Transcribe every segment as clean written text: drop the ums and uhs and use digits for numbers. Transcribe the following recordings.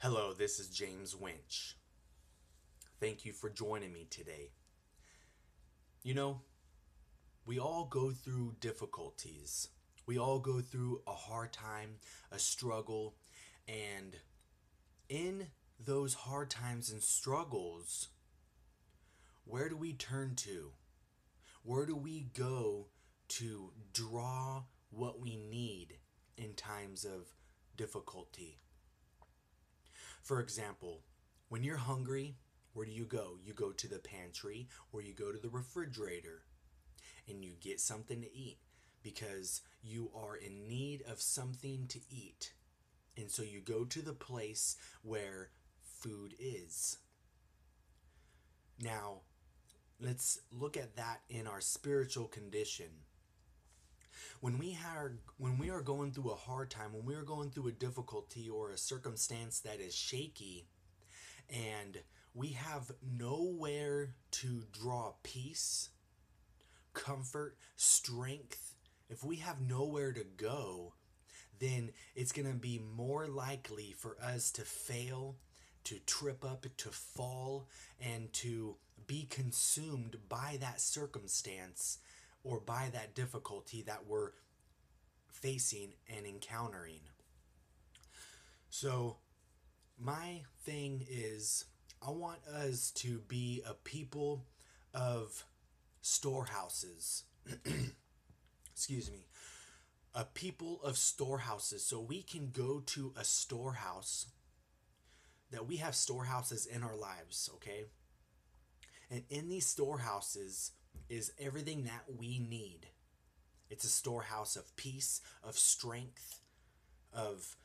Hello, this is James Winch. Thank you for joining me today. You know, we all go through difficulties. We all go through a hard time, a struggle, and in those hard times and struggles, where do we turn to? Where do we go to draw what we need in times of difficulty? For example, when you're hungry, where do you go? You go to the pantry or you go to the refrigerator and you get something to eat because you are in need of something to eat. And so you go to the place where food is. Now, let's look at that in our spiritual condition. When we are going through a hard time, when we are going through a difficulty or a circumstance that is shaky, and we have nowhere to draw peace, comfort, strength, if we have nowhere to go, then it's going to be more likely for us to fail, to trip up, to fall, and to be consumed by that circumstance or by that difficulty that we're facing and encountering. So, my thing is, I want us to be a people of storehouses. Excuse me. A people of storehouses. So we can go to a storehouse, that we have storehouses in our lives, okay? And in these storehouses is everything that we need. It's a storehouse of peace, of strength, of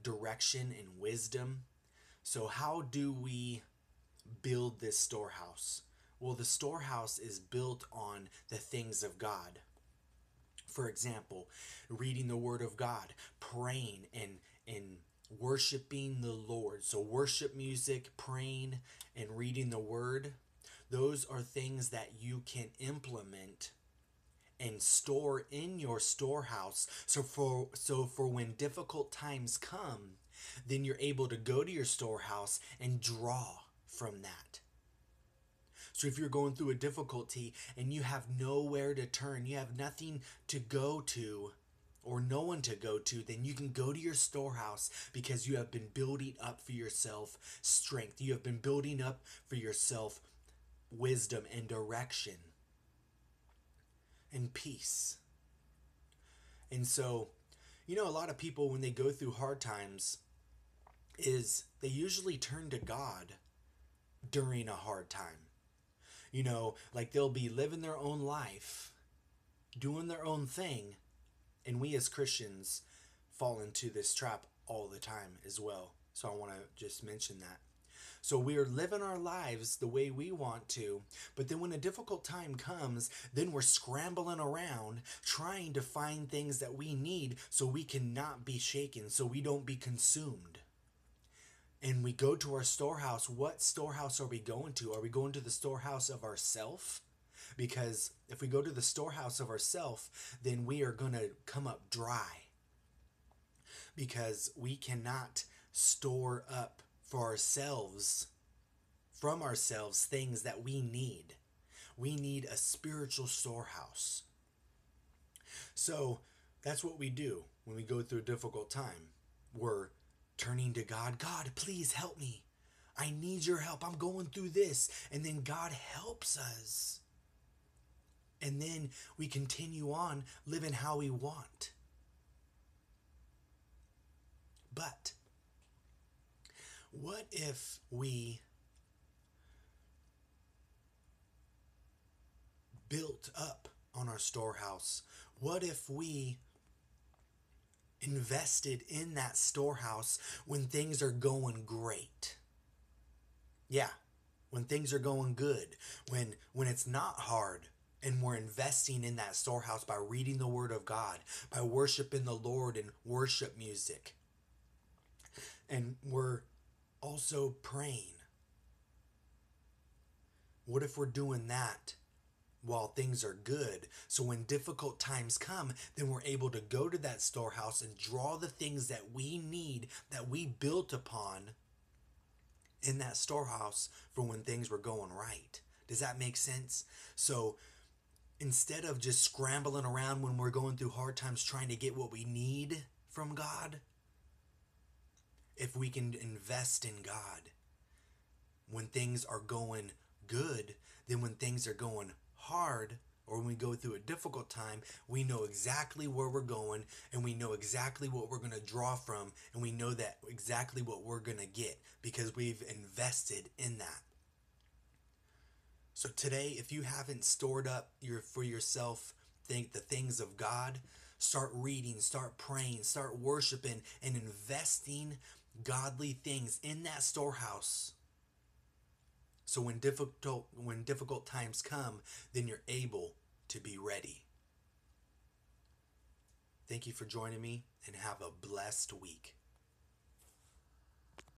direction and wisdom. So how do we build this storehouse? Well, the storehouse is built on the things of God. For example, reading the Word of God, praying and worshiping the Lord. So worship music, praying, and reading the Word, those are things that you can implement and store in your storehouse. So for when difficult times come, then you're able to go to your storehouse and draw from that. So if you're going through a difficulty and you have nowhere to turn, you have nothing to go to or no one to go to, then you can go to your storehouse because you have been building up for yourself strength. You have been building up for yourself wisdom and direction and peace. And so, a lot of people, when they go through hard times, is they usually turn to God during a hard time. Like they'll be living their own life, doing their own thing, and we as Christians fall into this trap all the time as well. So I want to just mention that. So we are living our lives the way we want to, but then when a difficult time comes, then we're scrambling around trying to find things that we need so we cannot be shaken, so we don't be consumed. And we go to our storehouse. What storehouse are we going to? Are we going to the storehouse of ourself? Because if we go to the storehouse of ourself, then we are going to come up dry. Because we cannot store up for ourselves, from ourselves, things that we need. We need a spiritual storehouse. So that's what we do when we go through a difficult time. We're turning to God. God, please help me. I need your help. I'm going through this. And then God helps us. And then we continue on living how we want. But what if we built up on our storehouse? What if we invested in that storehouse when things are going great? Yeah, when things are going good, when it's not hard, and we're investing in that storehouse by reading the Word of God, by worshiping the Lord in worship music. And we're also praying. What if we're doing that while things are good. So when difficult times come, then we're able to go to that storehouse and draw the things that we need, that we built upon in that storehouse for when things were going right. Does that make sense? So instead of just scrambling around when we're going through hard times trying to get what we need from God, if we can invest in God when things are going good, then when things are going hard or when we go through a difficult time, we know exactly where we're going and we know exactly what we're going to draw from, and we know that exactly what we're going to get because we've invested in that. So today, if you haven't stored up for yourself the things of God, start reading, start praying, start worshiping, and investing godly things in that storehouse. So when difficult times come, then you're able to be ready. Thank you for joining me, and have a blessed week.